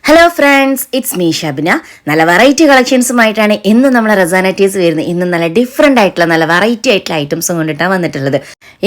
Hello friends, it's me Shabna. നല്ല variety കളക്ഷൻസുമായിട്ടാണ് ഇന്ന് നമ്മൾ റസാന ടീസ് വരുന്നത്. ഇന്ന് നല്ല ഡിഫറെൻ്റ് ആയിട്ടുള്ള നല്ല വെറൈറ്റി ആയിട്ടുള്ള ഐറ്റംസും കൊണ്ടിട്ടാണ് വന്നിട്ടുള്ളത്.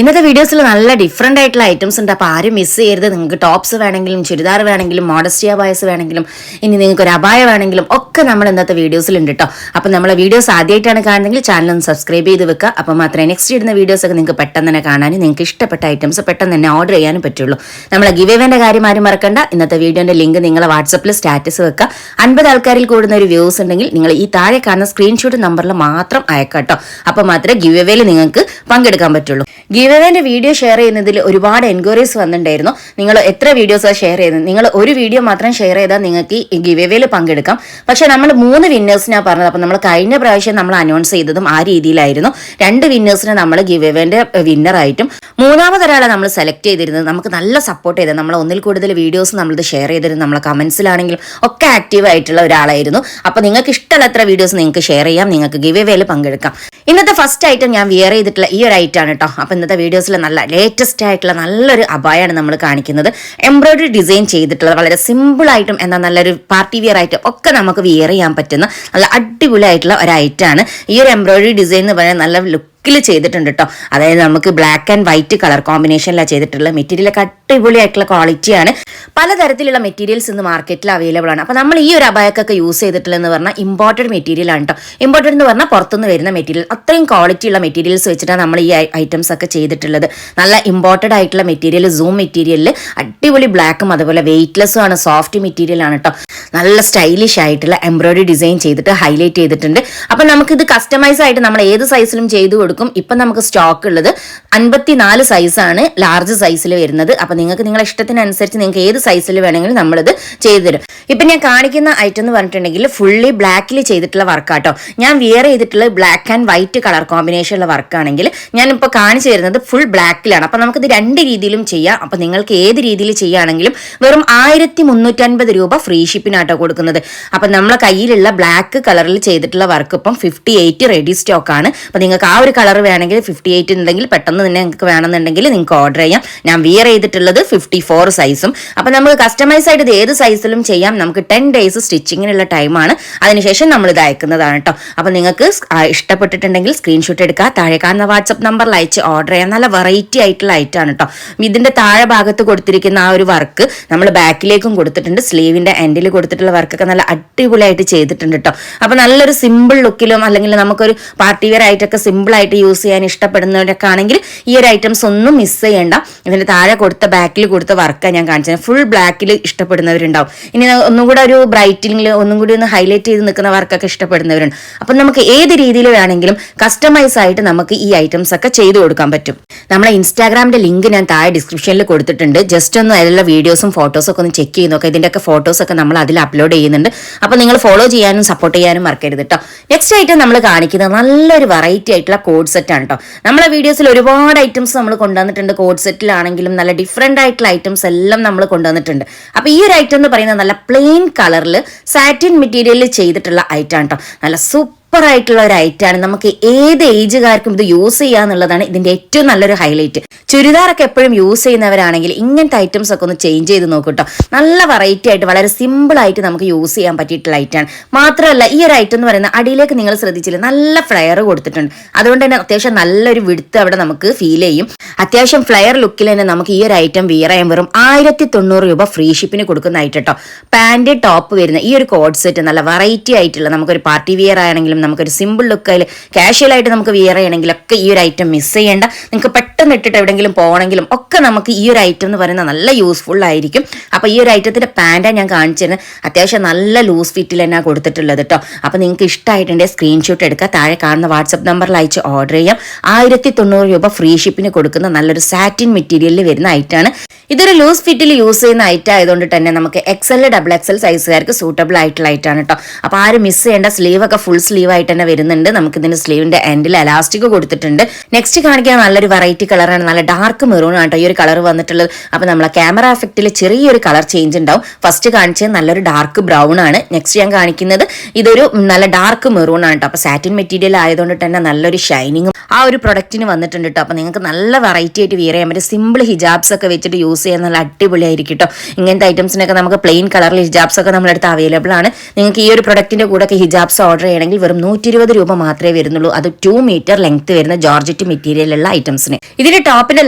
ഇന്നത്തെ വീഡിയോസിൽ നല്ല ഡിഫറെൻ്റ് ആയിട്ടുള്ള ഐറ്റംസ് ഉണ്ട്. അപ്പോൾ ആരും മിസ് ചെയ്യരുത്. നിങ്ങൾക്ക് ടോപ്സ് വേണമെങ്കിലും ചുരിദാർ വേണമെങ്കിലും മോഡസ്റ്റിയ ബോയ്സ് വേണമെങ്കിലും ഇനി നിങ്ങൾക്ക് ഒരു അബായ വേണമെങ്കിലും ഒക്കെ നമ്മൾ ഇന്നത്തെ വീഡിയോസിൽ ഉണ്ട് കേട്ടോ. അപ്പോൾ നമ്മളെ വീഡിയോസ് ആദ്യമായിട്ടാണ് കാണുന്നതെങ്കിൽ ചാനൽ ഒന്ന് സബ്സ്ക്രൈബ് ചെയ്ത് വെക്കുക. അപ്പോൾ മാത്രമേ നെക്സ്റ്റ് ഇടുന്ന വീഡിയോസൊക്കെ നിങ്ങൾക്ക് പെട്ടെന്ന് തന്നെ കാണാനും നിങ്ങൾക്ക് ഇഷ്ടപ്പെട്ട ഐറ്റംസ് പെട്ടെന്ന് തന്നെ ഓർഡർ ചെയ്യാനും പറ്റുള്ളൂ. നമ്മളെ ഗിവ് എവേൻ്റെ കാര്യം ആരും മറക്കണ്ട. ഇന്നത്തെ വീഡിയോൻ്റെ ലിങ്ക് നിങ്ങളെ വാട്സപ്പിൽ സ്റ്റാറ്റസ് വെക്കുക. 50 ആൾക്കാരിൽ കൂടുന്ന ഒരു വ്യൂസ് ഉണ്ടെങ്കിൽ നിങ്ങൾ ഈ താഴെ കാണുന്ന സ്ക്രീൻഷോട്ട് നമ്പറിൽ മാത്രം അയക്കാട്ടോ. അപ്പോൾ മാത്രമേ ഗിവ് എവേയിൽ നിങ്ങൾക്ക് പങ്കെടുക്കാൻ പറ്റുള്ളൂ. ഗിവ് എവേൻ്റെ വീഡിയോ ഷെയർ ചെയ്യുന്നതിൽ ഒരുപാട് എൻക്വയറീസ് വന്നിട്ടുണ്ടായിരുന്നു. നിങ്ങൾ എത്ര വീഡിയോസാണ് ഷെയർ ചെയ്യുന്നത്? നിങ്ങൾ ഒരു വീഡിയോ മാത്രം ഷെയർ ചെയ്താൽ നിങ്ങൾക്ക് ഈ ഗിവ് എവേയിൽ പങ്കെടുക്കാം. പക്ഷേ നമ്മൾ 3 വിന്നേഴ്സിനാണ് പറഞ്ഞത്. അപ്പോൾ നമ്മൾ കഴിഞ്ഞ പ്രാവശ്യം നമ്മൾ അനൗൺസ് ചെയ്തതും ആ രീതിയിലായിരുന്നു. 2 വിന്നേഴ്സിനെ നമ്മൾ ഗിവ് എവേൻ്റെ വിന്നറായിട്ടും 3-മതൊരാളെ നമ്മൾ സെലക്ട് ചെയ്തിരുന്നത്. നമുക്ക് നല്ല സപ്പോർട്ട് ചെയ്തത്, നമ്മൾ ഒന്നിൽ കൂടുതൽ വീഡിയോസ് നമ്മളിത് ഷെയർ ചെയ്തിരുന്നത്, നമ്മളെ കമൻസിലാണെങ്കിലും ഒക്കെ ആക്റ്റീവ് ആയിട്ടുള്ള ഒരാളായിരുന്നു. അപ്പോൾ നിങ്ങൾക്ക് ഇഷ്ടമുള്ള എത്ര വീഡിയോസ് നിങ്ങൾക്ക് ഷെയർ ചെയ്യാം, നിങ്ങൾക്ക് ഗിവ് എവേയിൽ പങ്കെടുക്കാം. ഇന്നത്തെ ഫസ്റ്റ് ഐറ്റം ഞാൻ വിയർ ചെയ്തിട്ടുള്ള ഈ ഒരു ഐറ്റമാണ് കേട്ടോ. അപ്പോൾ ഇന്നത്തെ വീഡിയോസിൽ നല്ല ലേറ്റസ്റ്റ് ആയിട്ടുള്ള നല്ലൊരു അബായാണ് നമ്മൾ കാണിക്കുന്നത്. എംബ്രോയിഡറി ഡിസൈൻ ചെയ്തിട്ടുള്ളത്, വളരെ സിമ്പിളായിട്ടും എന്നാൽ നല്ലൊരു പാർട്ടി വിയർ ആയിട്ടും ഒക്കെ നമുക്ക് വിയർ ചെയ്യാൻ പറ്റുന്ന നല്ല അടിപൊളിയായിട്ടുള്ള ഒരു ഐറ്റമാണ്. ഈ ഒരു എംബ്രോയിഡറി ഡിസൈൻ എന്ന് പറയുന്നത് നല്ല ലുക്കിൽ ചെയ്തിട്ടുണ്ട് കേട്ടോ. അതായത് നമുക്ക് ബ്ലാക്ക് ആൻഡ് വൈറ്റ് കളർ കോമ്പിനേഷനിലാണ് ചെയ്തിട്ടുള്ള. മെറ്റീരിയലൊക്കെ അടിപൊളിയായിട്ടുള്ള ക്വാളിറ്റിയാണ്. പലതരത്തിലുള്ള മെറ്റീരിയൽസ് ഇന്ന് മാർക്കറ്റിൽ അവൈലബിൾ ആണ്. അപ്പോൾ നമ്മൾ ഈ ഒരു അബായക്കൊക്കെ യൂസ് ചെയ്തിട്ടുള്ളതെന്ന് പറഞ്ഞാൽ ഇമ്പോർട്ടഡ് മെറ്റീരിയൽ ആണ് കേട്ടോ. ഇമ്പോർട്ടഡ് എന്ന് പറഞ്ഞാൽ പുറത്തുനിന്ന് വരുന്ന മെറ്റീരിയൽ, അത്രയും ക്വാളിറ്റിയുള്ള മെറ്റീരിയൽസ് വെച്ചിട്ടാണ് നമ്മൾ ഈ ഐറ്റംസ് ഒക്കെ ചെയ്തിട്ടുള്ളത്. നല്ല ഇമ്പോർട്ടഡ് ആയിട്ടുള്ള മെറ്റീരിയൽ, സൂം മെറ്റീരിയലിൽ അടിപൊളി ബ്ലാക്കും അതുപോലെ വെയ്റ്റ്ലെസ്സും ആണ്, സോഫ്റ്റ് മെറ്റീരിയൽ ആണ് കേട്ടോ. നല്ല സ്റ്റൈലിഷ് ആയിട്ടുള്ള എംബ്രോയിഡറി ഡിസൈൻ ചെയ്തിട്ട് ഹൈലൈറ്റ് ചെയ്തിട്ടുണ്ട്. അപ്പം നമുക്കിത് കസ്റ്റമൈസ് ആയിട്ട് നമ്മൾ ഏത് സൈസിലും ചെയ്തു കൊടുക്കും. ഇപ്പം നമുക്ക് സ്റ്റോക്ക് ഉള്ളത് 54 സൈസാണ് ലാർജ് സൈസിൽ വരുന്നത്. അപ്പം നിങ്ങൾക്ക് നിങ്ങളുടെ ഇഷ്ടത്തിനനുസരിച്ച് നിങ്ങൾക്ക് ഏത് സൈസിൽ വേണമെങ്കിലും നമ്മളിത് ചെയ്തു തരും. ഇപ്പം ഞാൻ കാണിക്കുന്ന ഐറ്റം എന്ന് പറഞ്ഞിട്ടുണ്ടെങ്കിൽ ഫുള്ളി ബ്ലാക്കിൽ ചെയ്തിട്ടുള്ള വർക്കാട്ടോ. ഞാൻ വിയർ ചെയ്തിട്ടുള്ളത് ബ്ലാക്ക് ആൻഡ് വൈറ്റ് കളർ കോമ്പിനേഷനുള്ള വർക്കാണെങ്കിൽ ഞാനിപ്പോൾ കാണിച്ചു തരുന്നത് ഫുൾ ബ്ലാക്കിലാണ്. അപ്പം നമുക്കിത് 2 രീതിയിലും ചെയ്യാം. അപ്പം നിങ്ങൾക്ക് ഏത് രീതിയിൽ ചെയ്യുകയാണെങ്കിലും വെറും 1350 രൂപ ഫ്രീ ഷിപ്പിനാട്ടോ കൊടുക്കുന്നത്. അപ്പം നമ്മളെ കയ്യിലുള്ള ബ്ലാക്ക് കളറിൽ ചെയ്തിട്ടുള്ള വർക്ക് ഇപ്പം 58 റെഡി സ്റ്റോക്ക് ആണ്. അപ്പം നിങ്ങൾക്ക് ആ ഒരു കളർ വേണമെങ്കിൽ 58 ഉണ്ടെങ്കിൽ പെട്ടെന്ന് തന്നെ നിങ്ങൾക്ക് വേണമെന്നുണ്ടെങ്കിൽ നിങ്ങൾക്ക് ഓർഡർ ചെയ്യാം. ഞാൻ വിയർ ചെയ്തിട്ടുള്ളത് 54 സൈസും. അപ്പം നമുക്ക് കസ്റ്റമൈസ് ആയിട്ട് ഇത് ഏത് സൈസിലും ചെയ്യാം. നമുക്ക് 10 ഡേയ്സ് സ്റ്റിച്ചിങ്ങിനുള്ള ടൈമാണ്. അതിനുശേഷം നമ്മൾ ഇത് അയക്കുന്നതാണ് കേട്ടോ. അപ്പം നിങ്ങൾക്ക് ഇഷ്ടപ്പെട്ടിട്ടുണ്ടെങ്കിൽ സ്ക്രീൻഷോട്ട് എടുക്കുക, താഴെ കാണുന്ന വാട്സപ്പ് നമ്പറിൽ അയച്ച് ഓർഡർ ചെയ്യാം. നല്ല വെറൈറ്റി ആയിട്ടുള്ള ഐറ്റമാണ് കേട്ടോ. ഇതിന്റെ താഴെ ഭാഗത്ത് കൊടുത്തിരിക്കുന്ന ആ ഒരു വർക്ക് നമ്മൾ ബാക്കിലേക്കും കൊടുത്തിട്ടുണ്ട്. സ്ലീവിന്റെ എൻഡിൽ കൊടുത്തിട്ടുള്ള വർക്കൊക്കെ നല്ല അടിപൊളിയായിട്ട് ചെയ്തിട്ടുണ്ട് കേട്ടോ. അപ്പം നല്ലൊരു സിമ്പിൾ ലുക്കിലും അല്ലെങ്കിൽ നമുക്കൊരു പാർട്ടി വെയർ ആയിട്ടൊക്കെ സിമ്പിൾ ആയിട്ട് യൂസ് ചെയ്യാൻ ഇഷ്ടപ്പെടുന്നവരൊക്കെ ആണെങ്കിൽ ഈ ഒരു ഐറ്റംസ് ഒന്നും മിസ് ചെയ്യേണ്ട. ഇതിന്റെ താഴെ കൊടുത്ത ബാക്കിൽ കൊടുത്ത വർക്കാണ് ഞാൻ കാണിച്ചത്. ഫുൾ ബ്ലാക്കിൽ ഇഷ്ടപ്പെടുന്നവരുണ്ടാവും. ഇനി ഒന്നും കൂടെ ഒരു ബ്രൈറ്റിൽ ഒന്നും കൂടി ഒന്ന് ഹൈലൈറ്റ് ചെയ്ത് നിൽക്കുന്ന വർക്കൊക്കെ ഇഷ്ടപ്പെടുന്നവരുണ്ട്. അപ്പം നമുക്ക് ഏത് രീതിയിൽ വേണമെങ്കിലും കസ്റ്റമൈസ് ആയിട്ട് നമുക്ക് ഈ ഐറ്റംസ് ഒക്കെ ചെയ്തു കൊടുക്കാൻ പറ്റും. നമ്മുടെ ഇൻസ്റ്റാഗ്രാമിന്റെ ലിങ്ക് ഞാൻ താഴെ ഡിസ്ക്രിപ്ഷനിൽ കൊടുത്തിട്ടുണ്ട്. ജസ്റ്റ് ഒന്ന് അതിലുള്ള വീഡിയോസും ഫോട്ടോസും ഒക്കെ ഒന്ന് ചെക്ക് ചെയ്ത് നോക്കാം. ഇതിന്റെയൊക്കെ ഫോട്ടോസൊക്കെ നമ്മൾ അതിൽ അപ്ലോഡ് ചെയ്യുന്നുണ്ട്. അപ്പോൾ നിങ്ങൾ ഫോളോ ചെയ്യാനും സപ്പോർട്ട് ചെയ്യാനും മറക്കരുത് കേട്ടോ. നെക്സ്റ്റ് ഐറ്റം നമ്മൾ കാണിക്കുന്നത് നല്ലൊരു വെറൈറ്റി ആയിട്ടുള്ള കോഡ് സെറ്റ് ആണ് കേട്ടോ. നമ്മളെ വീഡിയോസിൽ ഒരുപാട് ഐറ്റംസ് നമ്മൾ കൊണ്ടുവന്നിട്ടുണ്ട്. കോഡ് സെറ്റിലാണെങ്കിലും നല്ല ഡിഫറെന്റ് ആയിട്ടുള്ള ഐറ്റംസ് എല്ലാം നമ്മൾ കൊണ്ടുവന്നിട്ടുണ്ട്. അപ്പോൾ ഈ ഒരു ഐറ്റം എന്ന് പറയുന്നത് നല്ല പ്ലെയിൻ കളറിൽ സാറ്റിൻ മെറ്റീരിയലിൽ ചെയ്തിട്ടുള്ള ഐറ്റം ആണ് കേട്ടോ. നല്ല സൂപ്പറായിട്ടുള്ള ഒരു ഐറ്റമാണ്. നമുക്ക് ഏത് ഏജുകാർക്കും ഇത് യൂസ് ചെയ്യാന്നുള്ളതാണ് ഇതിന്റെ ഏറ്റവും നല്ലൊരു ഹൈലൈറ്റ്. ചുരിദാറൊക്കെ എപ്പോഴും യൂസ് ചെയ്യുന്നവരാണെങ്കിൽ ഇങ്ങനത്തെ ഐറ്റംസ് ഒക്കെ ഒന്ന് ചേഞ്ച് ചെയ്ത് നോക്കും കേട്ടോ. നല്ല വെറൈറ്റി ആയിട്ട് വളരെ സിമ്പിൾ ആയിട്ട് നമുക്ക് യൂസ് ചെയ്യാൻ പറ്റിയിട്ടുള്ള ഐറ്റമാണ്. മാത്രമല്ല ഈ ഒരു ഐറ്റം എന്ന് പറയുന്നത് അടിയിലേക്ക് നിങ്ങൾ ശ്രദ്ധിച്ചില്ല, നല്ല ഫ്ലെയർ കൊടുത്തിട്ടുണ്ട്. അതുകൊണ്ട് തന്നെ അത്യാവശ്യം നല്ലൊരു വിടുത്ത് അവിടെ നമുക്ക് ഫീൽ ചെയ്യും. അത്യാവശ്യം ഫ്ലെയർ ലുക്കിൽ തന്നെ നമുക്ക് ഈ ഒരു ഐറ്റം വിയർ ചെയ്യാൻ വെറും 1090 രൂപ ഫ്രീ ഷിപ്പിന് കൊടുക്കുന്ന ഐറ്റം കേട്ടോ. പാൻറ് ടോപ്പ് വരുന്ന ഈ ഒരു കോഡ് സെറ്റ് നല്ല വെറൈറ്റി ആയിട്ടുള്ള നമുക്കൊരു പാർട്ടി വിയർ ആണെങ്കിലും നമുക്കൊരു സിമ്പിൾ ലുക്കായാലും കാഷ്വൽ ആയിട്ട് നമുക്ക് വിയർ ചെയ്യണമെങ്കിലും ഒക്കെ ഈ ഒരു ഐറ്റം മിസ് ചെയ്യേണ്ട. നിങ്ങൾക്ക് പെട്ടെന്ന് ഇട്ടിട്ട് എവിടെയെങ്കിലും പോകണമെങ്കിലും ഒക്കെ നമുക്ക് ഈ ഒരു ഐറ്റം എന്ന് പറയുന്നത് നല്ല യൂസ്ഫുൾ ആയിരിക്കും. അപ്പോൾ ഈ ഒരു ഐറ്റത്തിന്റെ പാൻറ്റാണ് ഞാൻ കാണിച്ചിരുന്നത്. അത്യാവശ്യം നല്ല ലൂസ് ഫിറ്റിൽ തന്നെയാണ് കൊടുത്തിട്ടുള്ളത് കേട്ടോ. അപ്പോൾ നിങ്ങൾക്ക് ഇഷ്ടമായിട്ടുണ്ടെങ്കിൽ സ്ക്രീൻഷോട്ട് എടുക്കുക, താഴെ കാണുന്ന വാട്സപ്പ് നമ്പറിൽ അയച്ച് ഓർഡർ ചെയ്യാം. 1090 രൂപ ഫ്രീ ഷിപ്പിന് കൊടുക്കുന്ന നല്ലൊരു സാറ്റിൻ മെറ്റീരിയലിൽ വരുന്ന ഐറ്റമാണ്. ഇതൊരു ലൂസ് ഫിറ്റിൽ യൂസ് ചെയ്യുന്ന ഐറ്റം ആയതുകൊണ്ട് തന്നെ നമുക്ക് XL, XXL സൈസുകാർക്ക് സൂട്ടബിൾ ആയിട്ടുള്ള ഐറ്റമാണ് കേട്ടോ. അപ്പോൾ ആരും മിസ് ചെയ്യേണ്ട. സ്ലീവ് ഒക്കെ ഫുൾ സ്ലീവ് ആയിട്ട് തന്നെ വരുന്നുണ്ട്. നമുക്ക് ഇതിന്റെ സ്ലീവിന്റെ എൻഡിൽ എലാസ്റ്റിക് കൊടുത്തിട്ടുണ്ട്. നെക്സ്റ്റ് കാണിക്കാൻ നല്ലൊരു വെറൈറ്റി കളറാണ്. നല്ല ഡാർക്ക് മെറൂൺ ആട്ടോ ഈ ഒരു കളർ വന്നിട്ടുള്ളത്. അപ്പോൾ നമ്മളെ ക്യാമറ എഫക്റ്റിൽ ചെറിയൊരു കളർ ചേഞ്ച് ഉണ്ടാവും. ഫസ്റ്റ് കാണിച്ചത് നല്ലൊരു ഡാർക്ക് ബ്രൗൺ ആണ്. നെക്സ്റ്റ് ഞാൻ കാണിക്കുന്നത് ഇതൊരു നല്ല ഡാർക്ക് മെറൂൺ ആണ് കേട്ടോ. അപ്പോൾ സാറ്റിൻ മെറ്റീരിയൽ ആയതുകൊണ്ട് തന്നെ നല്ലൊരു ഷൈനിങ്ങും ആ ഒരു പ്രൊഡക്റ്റിന് വന്നിട്ടുണ്ട് കേട്ടോ. അപ്പോൾ നിങ്ങൾക്ക് നല്ല വെറൈറ്റി ആയിട്ട് വിയർ ചെയ്യാൻ പറ്റും. സിമ്പിൾ ഹിജാബ്സ് ഒക്കെ വെച്ചിട്ട് യൂസ് യൂസ് ചെയ്യാൻ നല്ല അടിപൊളിയായിരിക്കും കേട്ടോ. ഇങ്ങനത്തെ ഐറ്റംസിനൊക്കെ നമുക്ക് പ്ലെയിൻ കളറിൽ ഹിജാബ്സ് ഒക്കെ നമ്മുടെ അടുത്ത് അവൈലബിൾ ആണ്. നിങ്ങൾക്ക് ഈ ഒരു പ്രൊഡക്റ്റിന്റെ കൂടെ ഒക്കെ ഹിജാബ്സ് ഓർഡർ ചെയ്യണമെങ്കിൽ വെറും 120 രൂപ മാത്രമേ വരുന്നുള്ളൂ. അത് 2 മീറ്റർ ലെങ്ത് വരുന്ന ജോർജറ്റ് മെറ്റീരിയലുള്ള ഐറ്റംസിന്. ഇതിന്റെ ടോപ്പിന്റെ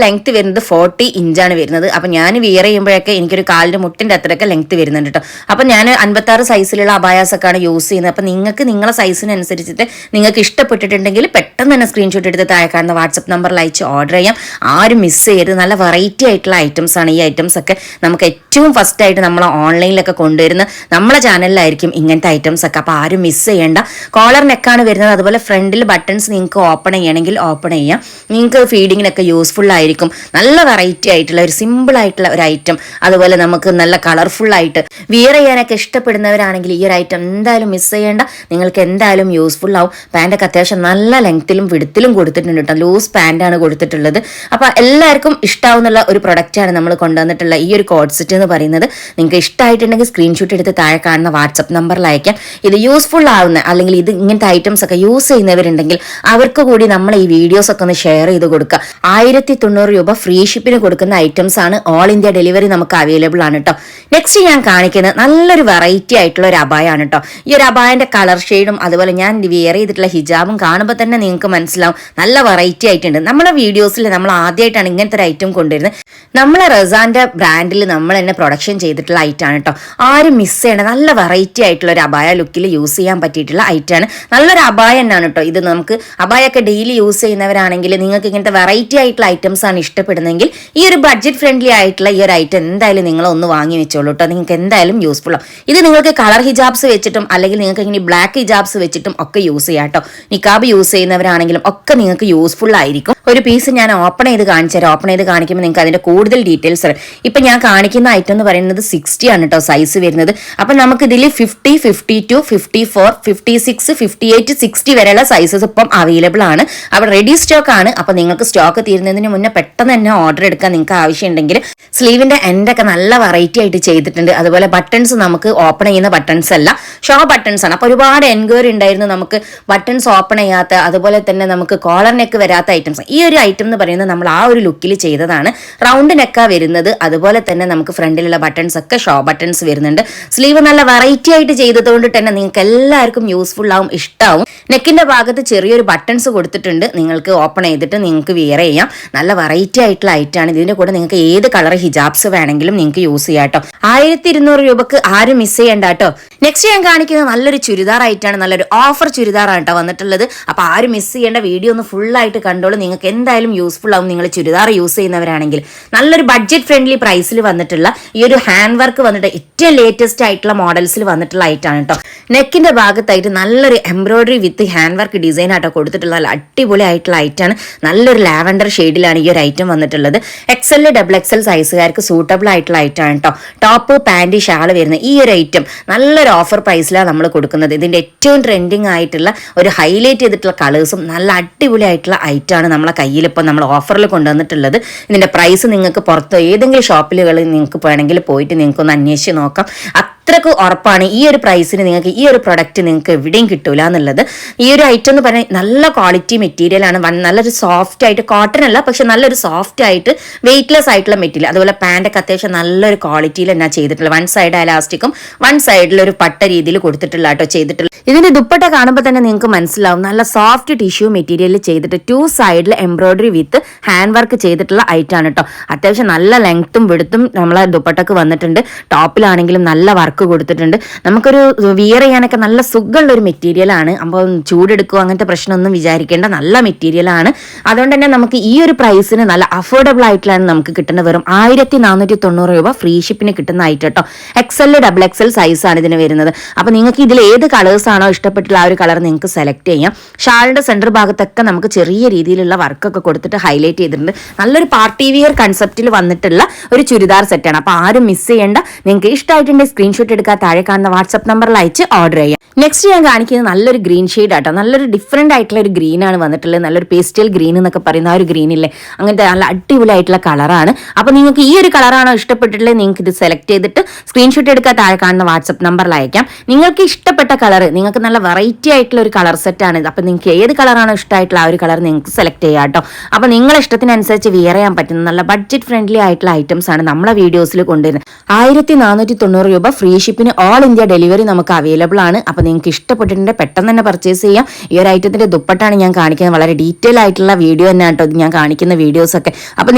ലെങ്ത് വരുന്നത് 40 ഇഞ്ചാണ് വരുന്നത്. അപ്പൊ ഞാൻ വിയർ ചെയ്യുമ്പോഴൊക്കെ എനിക്കൊരു കാലിന്റെ മുട്ടിന്റെ അത്രയൊക്കെ ലെങ്ത് വരുന്നുണ്ട് കേട്ടോ. അപ്പൊ ഞാൻ 56 സൈസിലുള്ള അബായാസ് ഒക്കെയാണ് യൂസ് ചെയ്യുന്നത്. അപ്പൊ നിങ്ങൾക്ക് നിങ്ങളെ സൈസിനനുസരിച്ചിട്ട് നിങ്ങൾക്ക് ഇഷ്ടപ്പെട്ടിട്ടുണ്ടെങ്കിൽ പെട്ടെന്ന് തന്നെ സ്ക്രീൻഷോട്ട് എടുത്ത് താഴെ കാണുന്ന വാട്സ്ആപ്പ് നമ്പറിൽ അയച്ച് ഓർഡർ ചെയ്യാം. ആരും മിസ് ചെയ്യരുത്. നല്ല വെറൈറ്റി ആയിട്ടുള്ള ഐറ്റംസ് ആണ്. ഈ ഐറ്റംസ് ഒക്കെ നമുക്ക് ഏറ്റവും ഫസ്റ്റ് ആയിട്ട് നമ്മൾ ഓൺലൈനിലൊക്കെ കൊണ്ടുവരുന്ന നമ്മളെ ചാനലിലായിരിക്കും ഇങ്ങനത്തെ ഐറ്റംസ് ഒക്കെ. അപ്പോൾ ആരും മിസ് ചെയ്യേണ്ട. കോളർ നെക്കാണ് വരുന്നത്. അതുപോലെ ഫ്രണ്ടിൽ ബട്ടൺസ് നിങ്ങൾക്ക് ഓപ്പൺ ചെയ്യണമെങ്കിൽ ഓപ്പൺ ചെയ്യാം. നിങ്ങൾക്ക് ഫീഡിങ്ങിനൊക്കെ യൂസ്ഫുൾ ആയിരിക്കും. നല്ല വെറൈറ്റി ആയിട്ടുള്ള ഒരു സിമ്പിൾ ആയിട്ടുള്ള ഒരു ഐറ്റം. അതുപോലെ നമുക്ക് നല്ല കളർഫുൾ ആയിട്ട് വിയർ ചെയ്യാനൊക്കെ ഇഷ്ടപ്പെടുന്നവരാണെങ്കിൽ ഈ ഒരു ഐറ്റം എന്തായാലും മിസ് ചെയ്യേണ്ട. നിങ്ങൾക്ക് എന്തായാലും യൂസ്ഫുൾ ആവും. പാൻറ്റൊക്കെ അത്യാവശ്യം നല്ല ലെങ്ത്തിലും വിടുത്തിലും കൊടുത്തിട്ടുണ്ട് കേട്ടോ. ലൂസ് പാൻറ്റാണ് കൊടുത്തിട്ടുള്ളത്. അപ്പോൾ എല്ലാവർക്കും ഇഷ്ടാവുന്നുള്ള ഒരു പ്രൊഡക്റ്റാണ് നമ്മൾ കൊണ്ടുവന്നിട്ടുള്ള ഈ ഒരു കോഡ് സെറ്റ് എന്ന് പറയുന്നത്. നിങ്ങൾക്ക് ഇഷ്ടമായിട്ടുണ്ടെങ്കിൽ സ്ക്രീൻഷോട്ട് എടുത്ത് താഴെ കാണുന്ന വാട്സപ്പ് നമ്പറിൽ അയക്കാം. ഇത് യൂസ്ഫുൾ ആവുന്ന അല്ലെങ്കിൽ ഇത് ഇങ്ങനത്തെ ഐറ്റംസ് ഒക്കെ യൂസ് ചെയ്യുന്നവരുണ്ടെങ്കിൽ അവർക്ക് കൂടി നമ്മൾ ഈ വീഡിയോസ് ഒക്കെ ഒന്ന് ഷെയർ ചെയ്ത് കൊടുക്കുക. 1090 രൂപ ഫ്രീ ഷിപ്പിന് കൊടുക്കുന്ന ഐറ്റംസ് ആണ്. ഓൾ ഇന്ത്യ ഡെലിവറി നമുക്ക് അവൈലബിൾ ആണ് കേട്ടോ. നെക്സ്റ്റ് ഞാൻ കാണിക്കുന്നത് നല്ലൊരു വെറൈറ്റി ആയിട്ടുള്ള ഒരു അബായാണ് കേട്ടോ. ഈ ഒരു അബായന്റെ കളർ ഷെയ്ഡും അതുപോലെ ഞാൻ വിയർ ചെയ്തിട്ടുള്ള ഹിജാബും കാണുമ്പോൾ തന്നെ നിങ്ങൾക്ക് മനസ്സിലാവും നല്ല വെറൈറ്റി ആയിട്ടുണ്ട്. നമ്മളെ വീഡിയോസിൽ നമ്മൾ ആദ്യമായിട്ടാണ് ഇങ്ങനത്തെ ഒരു ഐറ്റം കൊണ്ടുവരുന്നത്. നമ്മളെ റസാന്റെ ബ്രാൻഡിൽ നമ്മൾ തന്നെ പ്രൊഡക്ഷൻ ചെയ്തിട്ടുള്ള ഐറ്റമാണ് കേട്ടോ. ആരും മിസ് ചെയ്യണം. നല്ല വെറൈറ്റി ആയിട്ടുള്ള ഒരു അബായ ലുക്കിൽ യൂസ് ചെയ്യാൻ പറ്റിയിട്ടുള്ള ഐറ്റമാണ്. നല്ലൊരു അബായ തന്നെയാണ് കേട്ടോ. ഇത് നമുക്ക് അബായൊക്കെ ഡെയിലി യൂസ് ചെയ്യുന്നവരാണെങ്കിൽ നിങ്ങൾക്ക് ഇങ്ങനത്തെ വെറൈറ്റി ആയിട്ടുള്ള ഐറ്റംസ് ആണ് ഇഷ്ടപ്പെടുന്നതെങ്കിൽ ഈ ഒരു ബഡ്ജറ്റ് ഫ്രണ്ട്ലി ആയിട്ടുള്ള ഈ ഒരു ഐറ്റം എന്തായാലും നിങ്ങൾ ഒന്ന് വാങ്ങി വെച്ചോളൂ കേട്ടോ. നിങ്ങൾക്ക് എന്തായാലും യൂസ്ഫുൾ ആവും. ഇത് നിങ്ങൾക്ക് കളർ ഹിജാബ്സ് വെച്ചിട്ടും അല്ലെങ്കിൽ നിങ്ങൾക്ക് ഇങ്ങനെ ബ്ലാക്ക് ഹിജാബ്സ് വെച്ചിട്ടും ഒക്കെ യൂസ് ചെയ്യാം കേട്ടോ. നിക്കാബ് യൂസ് ചെയ്യുന്നവരാണെങ്കിലും ഒക്കെ നിങ്ങൾക്ക് യൂസ്ഫുൾ ആയിരിക്കും. ഒരു പീസ് ഞാൻ ഓപ്പൺ ചെയ്ത് കാണിച്ചു തരാം. ഓപ്പൺ ചെയ്ത് കാണിക്കുമ്പോൾ നിങ്ങൾക്ക് അതിന്റെ കൂടുതൽ ഡീറ്റെയിൽസ് അറിയാം. ഇപ്പൊ ഞാൻ കാണിക്കുന്ന ഐറ്റം എന്ന് പറയുന്നത് 60 ആണ് കേട്ടോ സൈസ് വരുന്നത്. അപ്പൊ നമുക്ക് ഇതിൽ 50, 52, 54, 56, 58, 60 വരെയുള്ള സൈസസ് ഇപ്പം അവൈലബിൾ ആണ്. അവിടെ റെഡി സ്റ്റോക്ക് ആണ്. അപ്പൊ നിങ്ങൾക്ക് സ്റ്റോക്ക് തീരുന്നതിന് മുന്നേ പെട്ടെന്ന് തന്നെ ഓർഡർ എടുക്കാൻ നിങ്ങൾക്ക് ആവശ്യമുണ്ടെങ്കിൽ സ്ലീവിന്റെ എൻഡൊക്കെ നല്ല വെറൈറ്റി ആയിട്ട് ചെയ്തിട്ടുണ്ട്. അതുപോലെ ബട്ടൺസ് നമുക്ക് ഓപ്പൺ ചെയ്യുന്ന ബട്ടൺസ് അല്ല, ഷോ ബട്ടൺസ് ആണ്. അപ്പൊ ഒരുപാട് എൻക്വയറി ഉണ്ടായിരുന്നു നമുക്ക് ബട്ടൺസ് ഓപ്പൺ ചെയ്യാത്ത, അതുപോലെ തന്നെ നമുക്ക് കോളർ നെക്ക് വരാത്ത ഐറ്റംസ്. ഈ ഒരു ഐറ്റം എന്ന് പറയുന്നത് നമ്മൾ ആ ഒരു ലുക്കിൽ ചെയ്തതാണ്. റൗണ്ട് നെക്കാ വരുന്നത്. അതുപോലെ തന്നെ നമുക്ക് ഫ്രണ്ടിലുള്ള ബട്ടൺസ് ഒക്കെ ഷോ ബട്ടൺസ് വരുന്നുണ്ട്. സ്ലീവ് നല്ല വെറൈറ്റി ആയിട്ട് ചെയ്തതുകൊണ്ട് തന്നെ നിങ്ങൾക്ക് എല്ലാവർക്കും യൂസ്ഫുൾ ആവും, ഇഷ്ടമാവും. നെക്കിന്റെ ഭാഗത്ത് ചെറിയൊരു ബട്ടൺസ് കൊടുത്തിട്ടുണ്ട്. നിങ്ങൾക്ക് ഓപ്പൺ ചെയ്തിട്ട് നിങ്ങൾക്ക് വിയർ ചെയ്യാം. നല്ല വെറൈറ്റി ആയിട്ടുള്ള ഐറ്റമാണ്. ഇതിന്റെ കൂടെ നിങ്ങൾക്ക് ഏത് കളർ ഹിജാബ്സ് വേണമെങ്കിലും നിങ്ങൾക്ക് യൂസ് ചെയ്യാം കേട്ടോ. 1200 രൂപക്ക് ആരും മിസ് ചെയ്യണ്ട കേട്ടോ. നെക്സ്റ്റ് ഞാൻ കാണിക്കുന്നത് നല്ലൊരു ചുരിദാർ ആയിട്ടാണ്. നല്ലൊരു ഓഫർ ചുരിദാറാണ് കേട്ടോ വന്നിട്ടുള്ളത്. അപ്പൊ ആരും മിസ് ചെയ്യേണ്ട. വീഡിയോ ഒന്ന് ഫുൾ ആയിട്ട് കണ്ടോളൂ. നിങ്ങൾക്ക് എന്തായാലും യൂസ്ഫുൾ ആവും. നിങ്ങൾ ചുരിദാർ യൂസ് ചെയ്യുന്നവരാണെങ്കിൽ നല്ലൊരു ബഡ്ജറ്റ് ഫ്രണ്ട്ലി പ്രൈസിൽ വന്നിട്ടുള്ള ഈ ഒരു ഹാൻഡ് വർക്ക് വന്നിട്ട് ഏറ്റവും ലേറ്റസ്റ്റ് ആയിട്ടുള്ള മോഡൽസിൽ വന്നിട്ടുള്ള ഐറ്റാണ് കേട്ടോ. നെക്കിന്റെ ഭാഗത്തായിട്ട് നല്ലൊരു എംബ്രോയിഡറി വിത്ത് ഹാൻഡ് വർക്ക് ഡിസൈൻ ആട്ടോ കൊടുത്തിട്ടുള്ള നല്ല അടിപൊളി ആയിട്ടുള്ള ഐറ്റാണ്. നല്ലൊരു ലാവൻഡർ ഷെയ്ഡിലാണ് ഈ ഒരു ഐറ്റം വന്നിട്ടുള്ളത്. XL, XXL സൈസുകാർക്ക് സൂട്ടബിൾ ആയിട്ടുള്ള ഐറ്റാണ് കേട്ടോ. ടോപ്പ്, പാന്റ്, ഷാള് വരുന്ന ഈ ഒരു ഐറ്റം നല്ലൊരു ഓഫർ പ്രൈസിലാണ് നമ്മൾ കൊടുക്കുന്നത്. ഇതിന്റെ ഏറ്റവും ട്രെൻഡിങ് ആയിട്ടുള്ള ഒരു ഹൈലൈറ്റ് ചെയ്തിട്ടുള്ള കളേഴ്സും നല്ല അടിപൊളി ആയിട്ടുള്ള ഐറ്റാണ് നമ്മളെ കയ്യിൽ ഇപ്പോൾ നമ്മൾ ഓഫറിൽ കൊണ്ടുവന്നിട്ടുള്ളത്. ഇതിന്റെ പ്രൈസ് നിങ്ങൾക്ക് പുറത്ത് ഏതെങ്കിലും ഷോപ്പിലുകളിൽ നിങ്ങൾക്ക് വേണമെങ്കിൽ പോയിട്ട് നിങ്ങൾക്ക് ഒന്ന് അന്വേഷിച്ച് നോക്കാം. അത്രക്ക് ഉറപ്പാണ് ഈ ഒരു പ്രൈസിന് നിങ്ങൾക്ക് ഈ ഒരു പ്രൊഡക്റ്റ് നിങ്ങൾക്ക് എവിടെയും കിട്ടൂല എന്നുള്ളത്. ഈ ഒരു ഐറ്റം എന്ന് പറഞ്ഞാൽ നല്ല ക്വാളിറ്റി മെറ്റീരിയൽ ആണ്. നല്ലൊരു സോഫ്റ്റ് ആയിട്ട്, കോട്ടൺ അല്ല പക്ഷെ നല്ലൊരു സോഫ്റ്റ് ആയിട്ട് വെയിറ്റ്ലെസ് ആയിട്ടുള്ള മെറ്റീരിയൽ. അതുപോലെ പാൻറ്റൊക്കെ അത്യാവശ്യം നല്ലൊരു ക്വാളിറ്റിയിൽ എന്നാ ചെയ്തിട്ടുള്ളത്. വൺ സൈഡ് എലാസ്റ്റിക്കും വൺ സൈഡിൽ ഒരു പട്ട രീതിയിൽ കൊടുത്തിട്ടുള്ള കേട്ടോ ചെയ്തിട്ടുള്ളത്. ഇതിന്റെ ദുപ്പട്ട കാണുമ്പോൾ തന്നെ നിങ്ങൾക്ക് മനസ്സിലാവും നല്ല സോഫ്റ്റ് ടിഷ്യൂ മെറ്റീരിയൽ ചെയ്തിട്ട് 2 സൈഡിൽ എംബ്രോയിഡറി വിത്ത് ഹാൻഡ് വർക്ക് ചെയ്തിട്ടുള്ള ഐറ്റാണ് കേട്ടോ. അത്യാവശ്യം നല്ല ലെങ്ത്തും വിടുത്തും നമ്മളെ ദുപ്പട്ടക്ക് വന്നിട്ടുണ്ട്. ടോപ്പിലാണെങ്കിലും നല്ല വർക്ക് കൊടുത്തിട്ടുണ്ട്. നമുക്കൊരു വിയർ ചെയ്യാനൊക്കെ നല്ല സുഖമുള്ള ഒരു മെറ്റീരിയൽ ആണ്. അപ്പോൾ ചൂടെടുക്കുക അങ്ങനത്തെ പ്രശ്നമൊന്നും വിചാരിക്കേണ്ട. നല്ല മെറ്റീരിയൽ ആണ്. അതുകൊണ്ട് തന്നെ നമുക്ക് ഈ ഒരു പ്രൈസിന് നല്ല അഫോർഡബിൾ ആയിട്ടാണ് നമുക്ക് കിട്ടുന്നത്. വെറും 1490 രൂപ ഫ്രീ ഷിപ്പിന് കിട്ടുന്ന ഐറ്റം കേട്ടോ. XL, XXL സൈസാണ് ഇതിന് വരുന്നത്. അപ്പോൾ നിങ്ങൾക്ക് ഇതിൽ ഏത് കളേഴ്സ് ആണോ ഇഷ്ടപ്പെട്ടുള്ള ആ ഒരു കളർ നിങ്ങൾക്ക് സെലക്ട് ചെയ്യാം. ഷാളിന്റെ സെന്റർ ഭാഗത്തൊക്കെ നമുക്ക് ചെറിയ രീതിയിലുള്ള വർക്കൊക്കെ കൊടുത്തിട്ട് ഹൈലൈറ്റ് ചെയ്തിട്ടുണ്ട്. നല്ലൊരു പാർട്ടി വിയർ കൺസെപ്റ്റിൽ വന്നിട്ടുള്ള ഒരു ചുരിദാർ സെറ്റാണ്. അപ്പോൾ ആരും മിസ് ചെയ്യേണ്ട. നിങ്ങൾക്ക് ഇഷ്ടമായിട്ടുണ്ടെങ്കിൽ സ്ക്രീൻഷോട്ട് സ്ക്രീൻഷോട്ട് എടുക്കുക, താഴെ കാണുന്ന വാട്സ്ആപ്പ് നമ്പറിൽ അയച്ച് ഓർഡർ ചെയ്യാം. നെക്സ്റ്റ് ഞാൻ കാണിക്കുന്നത് നല്ലൊരു ഗ്രീൻ ഷെയ്ഡ് ആട്ടോ. നല്ലൊരു ഡിഫറെന്റ് ആയിട്ടുള്ള ഒരു ഗ്രീൻ ആണ് വന്നിട്ടുള്ളത്. നല്ലൊരു പേസ്റ്റൽ ഗ്രീൻ എന്നൊക്കെ പറയുന്ന ആ ഒരു ഗ്രീൻ ഇല്ലേ, അങ്ങനത്തെ നല്ല അടിപൊളിയായിട്ടുള്ള കളറാണ്. അപ്പോൾ നിങ്ങൾക്ക് ഈ ഒരു കളറാണോ ഇഷ്ടപ്പെട്ടിട്ടുള്ളത് നിങ്ങൾക്ക് ഇത് സെലക്ട് ചെയ്തിട്ട് സ്ക്രീൻഷോട്ട് എടുക്കുക, താഴെ കാണുന്ന വാട്സ്ആപ്പ് നമ്പറിൽ അയക്കാം. നിങ്ങൾക്ക് ഇഷ്ടപ്പെട്ട കളർ, നിങ്ങൾക്ക് നല്ല വെറൈറ്റി ആയിട്ടുള്ള ഒരു കളർ സെറ്റ് ആണ്. അപ്പോൾ നിങ്ങൾക്ക് ഏത് കളറാണോ ഇഷ്ടമായിട്ടുള്ള ആ ഒരു കളർ നിങ്ങൾക്ക് സെലക്ട് ചെയ്യാം കേട്ടോ. അപ്പോൾ നിങ്ങളുടെ ഇഷ്ടത്തിനനുസരിച്ച് വിയർ ചെയ്യാൻ പറ്റുന്ന നല്ല ബഡ്ജറ്റ് ഫ്രണ്ട്ലി ആയിട്ടുള്ള ഐറ്റംസ് ആണ് നമ്മളെ വീഡിയോസിൽ കൊണ്ടുവരുന്നത്. 1490 രൂപ ഫ്രീ ഷിപ്പിന് ഓൾ ഇന്ത്യ ഡെലിവറി നമുക്ക് അവൈലബിൾ ആണ്. അപ്പോൾ നിങ്ങൾക്ക് ഇഷ്ടപ്പെട്ടിട്ടുണ്ടെങ്കിൽ പെട്ടെന്ന് തന്നെ പർച്ചേസ് ചെയ്യാം. ഈ ഒരു ഐറ്റത്തിന്റെ ദുപ്പട്ടാണ് ഞാൻ കാണിക്കുന്നത്. വളരെ ഡീറ്റെയിൽ ആയിട്ടുള്ള വീഡിയോ തന്നെ കേട്ടോ ഞാൻ കാണിക്കുന്ന വീഡിയോസ് ഒക്കെ. അപ്പോൾ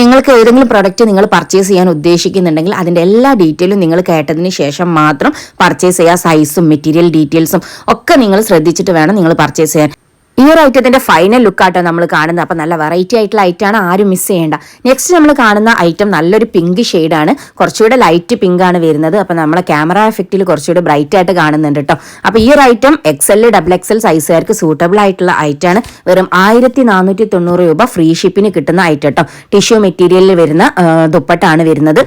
നിങ്ങൾക്ക് ഏതെങ്കിലും പ്രൊഡക്റ്റ് നിങ്ങൾ പർച്ചേസ് ചെയ്യാൻ ഉദ്ദേശിക്കുന്നുണ്ടെങ്കിൽ അതിന്റെ എല്ലാ ഡീറ്റെയിലും നിങ്ങൾ കേട്ടതിന് ശേഷം മാത്രം പർച്ചേസ് ചെയ്യുക. സൈസും മെറ്റീരിയൽ ഡീറ്റെയിൽസും ഒക്കെ നിങ്ങൾ ശ്രദ്ധിച്ചിട്ട് വേണം നിങ്ങൾ പർച്ചേസ് ചെയ്യാൻ. ഈ ഒരു ഐറ്റത്തിന്റെ ഫൈനൽ ലുക്കാട്ടോ നമ്മൾ കാണുന്നത്. അപ്പോൾ നല്ല വെറൈറ്റി ആയിട്ടുള്ള ഐറ്റാണ്, ആരും മിസ് ചെയ്യേണ്ട. നെക്സ്റ്റ് നമ്മൾ കാണുന്ന ഐറ്റം നല്ലൊരു പിങ്ക് ഷെയ്ഡാണ്, കുറച്ചുകൂടെ ലൈറ്റ് പിങ്ക് ആണ് വരുന്നത്. അപ്പോൾ നമ്മളെ ക്യാമറ എഫക്റ്റിൽ കുറച്ചുകൂടെ ബ്രൈറ്റ് ആയിട്ട് കാണുന്നുണ്ട് കേട്ടോ. അപ്പോൾ ഈ ഒരു ഐറ്റം XL XXL സൈസുകാർക്ക് സൂട്ടബിൾ ആയിട്ടുള്ള ഐറ്റാണ്. വെറും 1490 രൂപ ഫ്രീ ഷിപ്പിന് കിട്ടുന്ന ഐറ്റം കേട്ടോ. ടിഷ്യൂ മെറ്റീരിയലിൽ വരുന്ന ദുപ്പട്ടാണ് വരുന്നത്.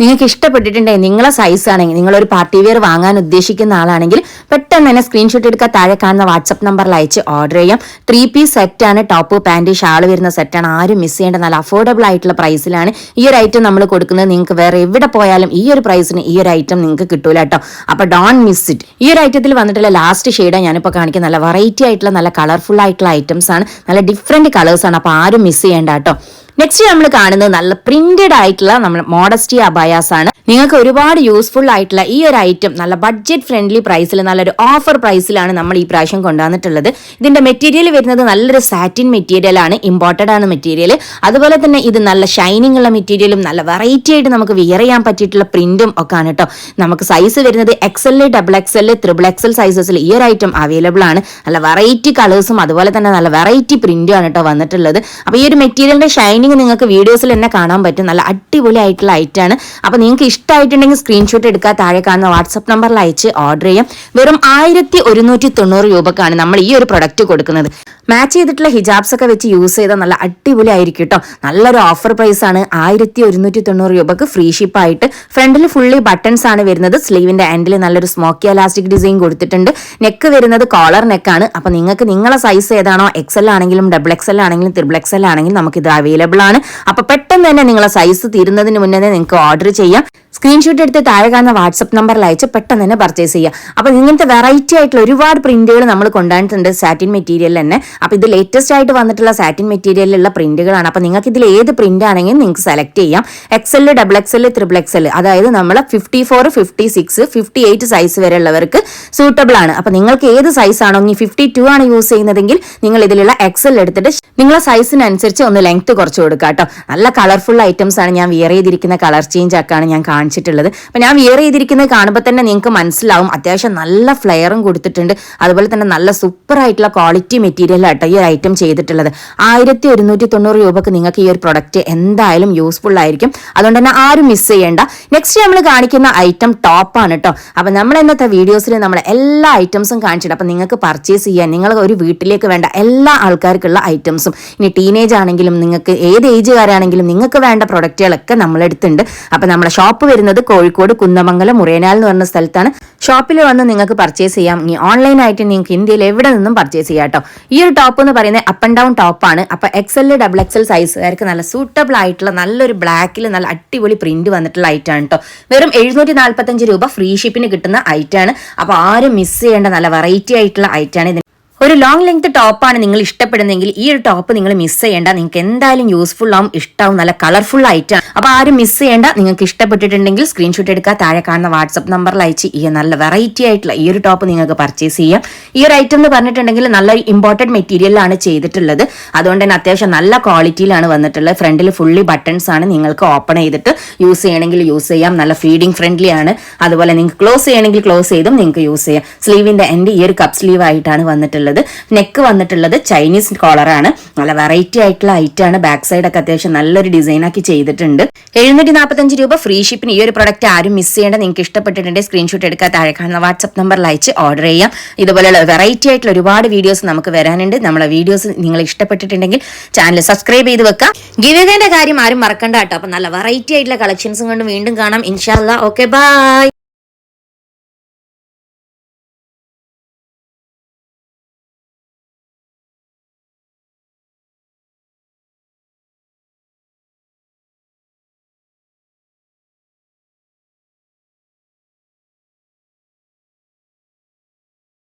നിങ്ങൾക്ക് ഇഷ്ടപ്പെട്ടിട്ടുണ്ടെങ്കിൽ നിങ്ങളെ സൈസ് ആണെങ്കിൽ നിങ്ങളൊരു പാർട്ടി വെയർ വാങ്ങാൻ ഉദ്ദേശിക്കുന്ന ആളാണെങ്കിൽ പെട്ടെന്ന് തന്നെ സ്ക്രീൻഷോട്ട് എടുക്കുക, താഴെ കാണുന്ന വാട്സ്ആപ്പ് നമ്പറിൽ അയച്ച് ഓർഡർ ചെയ്യാം. 3 പീസ് സെറ്റാണ്, ടോപ്പ് പാൻറ് ഷാൾ വരുന്ന സെറ്റാണ്. ആരും മിസ് ചെയ്യേണ്ട നല്ല അഫോർഡബിൾ ആയിട്ടുള്ള പ്രൈസിലാണ് ഈ ഒരു ഐറ്റം നമ്മൾ കൊടുക്കുന്നത്. നിങ്ങൾക്ക് വേറെ എവിടെ പോയാലും ഈ ഒരു പ്രൈസിന് ഈ ഒരു ഐറ്റം നിങ്ങൾക്ക് കിട്ടൂല കേട്ടോ. അപ്പോൾ ഡോൺ മിസ് ഇറ്റ്. ഈ ഒരു ഐറ്റത്തിൽ വന്നിട്ടുള്ള ലാസ്റ്റ് ഷെയ്ഡാണ് ഞാനിപ്പോൾ കാണിക്കുന്നത്. നല്ല വെറൈറ്റി ആയിട്ടുള്ള നല്ല കളർഫുൾ ആയിട്ടുള്ള ഐറ്റംസ് ആണ്, നല്ല ഡിഫറെന്റ് കളേഴ്സ് ആണ്. അപ്പോൾ ആരും മിസ് ചെയ്യേണ്ട കേട്ടോ. നെക്സ്റ്റ് നമ്മൾ കാണുന്നത് നല്ല പ്രിന്റഡ് ആയിട്ടുള്ള നമ്മുടെ മോഡസ്റ്റി അബായാസ് ആണ്. നിങ്ങൾക്ക് ഒരുപാട് യൂസ്ഫുൾ ആയിട്ടുള്ള ഈ ഒരു ഐറ്റം നല്ല ബഡ്ജറ്റ് ഫ്രണ്ട്ലി പ്രൈസിൽ നല്ലൊരു ഓഫർ പ്രൈസിലാണ് നമ്മൾ ഈ പ്രാവശ്യം കൊണ്ടുവന്നിട്ടുള്ളത്. ഇതിന്റെ മെറ്റീരിയൽ വരുന്നത് നല്ലൊരു സാറ്റിൻ മെറ്റീരിയൽ ആണ്, ഇമ്പോർട്ടഡ് ആണ് മെറ്റീരിയൽ. അതുപോലെ തന്നെ ഇത് നല്ല ഷൈനിങ് ഉള്ള മെറ്റീരിയലും നല്ല വെറൈറ്റി ആയിട്ട് നമുക്ക് വിയർ ചെയ്യാൻ പറ്റിയിട്ടുള്ള പ്രിന്റും ഒക്കെ ആണ് കേട്ടോ. നമുക്ക് സൈസ് വരുന്നത് XL XXL XXL സൈസസിൽ ഈ ഒരു ഐറ്റം അവൈലബിൾ ആണ്. നല്ല വെറൈറ്റി കളേഴ്സും അതുപോലെ തന്നെ നല്ല വെറൈറ്റി പ്രിന്റും ആണ് കേട്ടോ വന്നിട്ടുള്ളത്. അപ്പോൾ ഈ ഒരു മെറ്റീരിയലിന്റെ ഷൈനിങ് നിങ്ങൾക്ക് വീഡിയോസിൽ തന്നെ കാണാൻ പറ്റും. നല്ല അടിപൊളി ആയിട്ടുള്ള ഐറ്റാണ്. അപ്പോൾ നിങ്ങൾക്ക് ഇഷ്ടമായിട്ടുണ്ടെങ്കിൽ സ്ക്രീൻഷോട്ട് എടുക്കുക, താഴെ കാണുന്ന വാട്സ്ആപ്പ് നമ്പറിൽ അയച്ച് ഓർഡർ ചെയ്യാം. വെറും 1190 രൂപക്കാണ് നമ്മൾ ഈ ഒരു പ്രൊഡക്റ്റ് കൊടുക്കുന്നത്. മാച്ച് ചെയ്തിട്ടുള്ള ഹിജാബ്സ് ഒക്കെ വെച്ച് യൂസ് ചെയ്താൽ നല്ല അടിപൊളി ആയിരിക്കും കേട്ടോ. നല്ലൊരു ഓഫർ പ്രൈസ് ആണ്. 1190 രൂപക്ക് ഫ്രീ ഷിപ്പ് ആയിട്ട്. ഫ്രണ്ടിൽ ഫുള്ളി ബട്ടൺസ് ആണ് വരുന്നത്. സ്ലീവിന്റെ എൻഡിൽ നല്ലൊരു സ്മോക്കി എലാസ്റ്റിക് ഡിസൈൻ കൊടുത്തിട്ടുണ്ട്. നെക്ക് വരുന്നത് കോളർ നെക്കാണ്. അപ്പൊ നിങ്ങൾക്ക് നിങ്ങളെ സൈസ് ഏതാണോ XL ആണെങ്കിലും XXL ആണെങ്കിലും XXL ആണെങ്കിലും നമുക്ക് ഇത് അവൈലബിൾ ആണ്. അപ്പൊ പെട്ടെന്ന് തന്നെ നിങ്ങളെ സൈസ് തീരുന്നതിന് മുന്നേ നിങ്ങൾക്ക് ഓർഡർ ചെയ്യാം. സ്ക്രീൻഷോട്ട് എടുത്ത് താഴെ കാണുന്ന വാട്സ്ആപ്പ് നമ്പറിൽ അയച്ച് പെട്ടെന്ന് തന്നെ പർച്ചേസ് ചെയ്യുക. അപ്പോൾ ഇങ്ങനത്തെ വെറൈറ്റി ആയിട്ടുള്ള ഒരുപാട് പ്രിന്റുകൾ നമ്മൾ കൊണ്ടുവന്നിട്ടുണ്ട് സാറ്റിൻ മെറ്റീരിയൽ തന്നെ. അപ്പോൾ ഇത് ലേറ്റസ്റ്റ് ആയിട്ട് വന്നിട്ടുള്ള സാറ്റിൻ മെറ്റീരിയലിലുള്ള പ്രിന്റുകളാണ്. അപ്പോൾ നിങ്ങൾക്ക് ഇതിൽ ഏത് പ്രിന്റ് ആണെങ്കിലും നിങ്ങൾക്ക് സെലക്ട് ചെയ്യാം. XL XXL XXL അതായത് നമ്മൾ 54 56 58 സൈസ് വരെ ഉള്ളവർക്ക് സൂട്ടബിൾ ആണ്. അപ്പോൾ നിങ്ങൾക്ക് ഏത് സൈസ് ആണോ, ഇനി 52 ആണ് യൂസ് ചെയ്യുന്നതെങ്കിൽ നിങ്ങൾ ഇതിലുള്ള XL എടുത്തിട്ട് നിങ്ങളെ സൈസിനനുസരിച്ച് ഒന്ന് ലെങ്ത് കുറച്ച് കൊടുക്കുക കേട്ടോ. നല്ല കളർഫുൾ ഐറ്റംസ് ആണ്. ഞാൻ വിയർ ചെയ്തിരിക്കുന്ന കളർ ചേഞ്ച് ആക്കാണ് ഞാൻ കാണിച്ചിട്ടുള്ളത്. അപ്പൊ ഞാൻ വിയർ ചെയ്തിരിക്കുന്നത് കാണുമ്പോൾ തന്നെ നിങ്ങൾക്ക് മനസ്സിലാവും അത്യാവശ്യം നല്ല ഫ്ലെയറും കൊടുത്തിട്ടുണ്ട്. അതുപോലെ തന്നെ നല്ല സൂപ്പർ ആയിട്ടുള്ള ക്വാളിറ്റി മെറ്റീരിയൽ ആട്ടോ ഈ ഒരു ഐറ്റം ചെയ്തിട്ടുള്ളത്. 1190 രൂപക്ക് നിങ്ങൾക്ക് ഈ ഒരു പ്രൊഡക്റ്റ് എന്തായാലും യൂസ്ഫുൾ ആയിരിക്കും. അതുകൊണ്ട് തന്നെ ആരും മിസ് ചെയ്യേണ്ട. നെക്സ്റ്റ് നമ്മൾ കാണിക്കുന്ന ഐറ്റം ടോപ്പാണ് കേട്ടോ. അപ്പൊ നമ്മൾ ഇന്നത്തെ വീഡിയോസിൽ നമ്മൾ എല്ലാ ഐറ്റംസും കാണിച്ചിട്ട് അപ്പൊ നിങ്ങൾക്ക് പർച്ചേസ് ചെയ്യാൻ നിങ്ങൾ ഒരു വീട്ടിലേക്ക് വേണ്ട എല്ലാ ആൾക്കാർക്കുള്ള ഐറ്റംസും, ഇനി ടീനേജ് ആണെങ്കിലും നിങ്ങൾക്ക് ഏത് ഏജുകാരാണെങ്കിലും നിങ്ങൾക്ക് വേണ്ട പ്രൊഡക്റ്റുകളൊക്കെ നമ്മളെടുത്തുണ്ട്. അപ്പൊ നമ്മുടെ ഷോപ്പ് വരുന്നത് കോഴിക്കോട് കുന്നമംഗലം മുറേനാൽ എന്ന് പറഞ്ഞ സ്ഥലത്താണ്. ഷോപ്പിൽ വന്ന് നിങ്ങൾക്ക് പർച്ചേസ് ചെയ്യാം. ഇനി ഓൺലൈനായിട്ട് നിങ്ങൾക്ക് ഇന്ത്യയിൽ എവിടെ നിന്നും പർച്ചേസ് ചെയ്യാം കേട്ടോ. ഈ ഒരു ടോപ്പ് എന്ന് പറയുന്നത് അപ്പ് ആൻഡ് ഡൗൺ ടോപ്പാണ്. അപ്പൊ XL XXL സൈസുകാർക്ക് നല്ല സൂട്ടബിൾ ആയിട്ടുള്ള നല്ലൊരു ബ്ലാക്കിൽ നല്ല അടിപൊളി പ്രിന്റ് വന്നിട്ടുള്ള ഐറ്റാണ് കേട്ടോ. വെറും 745 രൂപ ഫ്രീ ഷിപ്പിന് കിട്ടുന്ന ഐറ്റാണ്. അപ്പൊ ആരും മിസ് ചെയ്യേണ്ട നല്ല വെറൈറ്റി ആയിട്ടുള്ള ഐറ്റാണ്. ഒരു ലോങ് ലെങ്ത് ടോപ്പാണ് നിങ്ങൾ ഇഷ്ടപ്പെടുന്നെങ്കിൽ ഈ ഒരു ടോപ്പ് നിങ്ങൾ മിസ് ചെയ്യേണ്ട. നിങ്ങൾക്ക് എന്തായാലും യൂസ്ഫുൾ ആവും, ഇഷ്ടമാവും, നല്ല കളർഫുൾ ആയിട്ടാണ്. അപ്പൊ ആരും മിസ് ചെയ്യേണ്ട. നിങ്ങൾക്ക് ഇഷ്ടപ്പെട്ടിട്ടുണ്ടെങ്കിൽ സ്ക്രീൻഷോട്ട് എടുക്കുക, താഴെ കാണുന്ന വാട്സ്ആപ്പ് നമ്പറിൽ അയച്ച് ഈ നല്ല വെറൈറ്റി ആയിട്ടുള്ള ഈ ഒരു ടോപ്പ് നിങ്ങൾക്ക് പർച്ചേസ് ചെയ്യാം. ഈ ഒരു ഐറ്റം എന്ന് പറഞ്ഞിട്ടുണ്ടെങ്കിൽ നല്ല ഇമ്പോർട്ടന്റ് മെറ്റീരിയലാണ് ചെയ്തിട്ടുള്ളത്. അതുകൊണ്ട് തന്നെ അത്യാവശ്യം നല്ല ക്വാളിറ്റിയിലാണ് വന്നിട്ടുള്ളത്. ഫ്രണ്ടിൽ ഫുള്ളി ബട്ടൺസ് ആണ്. നിങ്ങൾക്ക് ഓപ്പൺ ചെയ്തിട്ട് യൂസ് ചെയ്യണമെങ്കിൽ യൂസ് ചെയ്യാം. നല്ല ഫീഡിംഗ് ഫ്രണ്ട്ലി ആണ്. അതുപോലെ നിങ്ങൾക്ക് ക്ലോസ് ചെയ്യണമെങ്കിൽ ക്ലോസ് ചെയ്തും നിങ്ങൾക്ക് യൂസ് ചെയ്യാം. സ്ലീവിന്റെ എൻഡ് ഈ ഒരു കപ്പ് സ്ലീവ് ആയിട്ടാണ് വന്നിട്ടുള്ളത്. നെക്ക് വന്നിട്ടുള്ളത് ചൈനീസ് കോളറാണ്. നല്ല വെറൈറ്റി ആയിട്ടുള്ള ഐറ്റാണ്. ബാക്ക് സൈഡ് ഒക്കെ അത്യാവശ്യം നല്ലൊരു ഡിസൈൻ ആക്കി ചെയ്തിട്ടുണ്ട്. 745 രൂപ ഫ്രീ ഷിപ്പിന് ഈ ഒരു പ്രൊഡക്റ്റ് ആരും മിസ് ചെയ്യേണ്ട. നിങ്ങൾക്ക് ഇഷ്ടപ്പെട്ടിട്ടുണ്ടെങ്കിൽ സ്ക്രീൻഷോട്ട് എടുക്കുക, താഴെ കാണുന്ന വാട്സ്ആപ്പ് നമ്പറിൽ അയച്ച് ഓർഡർ ചെയ്യാം. ഇതുപോലെയുള്ള വെറൈറ്റി ആയിട്ടുള്ള ഒരുപാട് വീഡിയോസ് നമുക്ക് വരാനുണ്ട്. നമ്മളെ വീഡിയോസ് നിങ്ങൾ ഇഷ്ടപ്പെട്ടിട്ടുണ്ടെങ്കിൽ ചാനൽ സബ്സ്ക്രൈബ് ചെയ്ത് വെക്കാം. ഗിവ് അവേന്റെ കാര്യം ആരും മറക്കണ്ട കേട്ടോ. അപ്പൊ നല്ല വെറൈറ്റി ആയിട്ടുള്ള കളക്ഷൻസും കൊണ്ട് വീണ്ടും കാണാം ഇൻഷാ അല്ലാഹ്. Okay, by.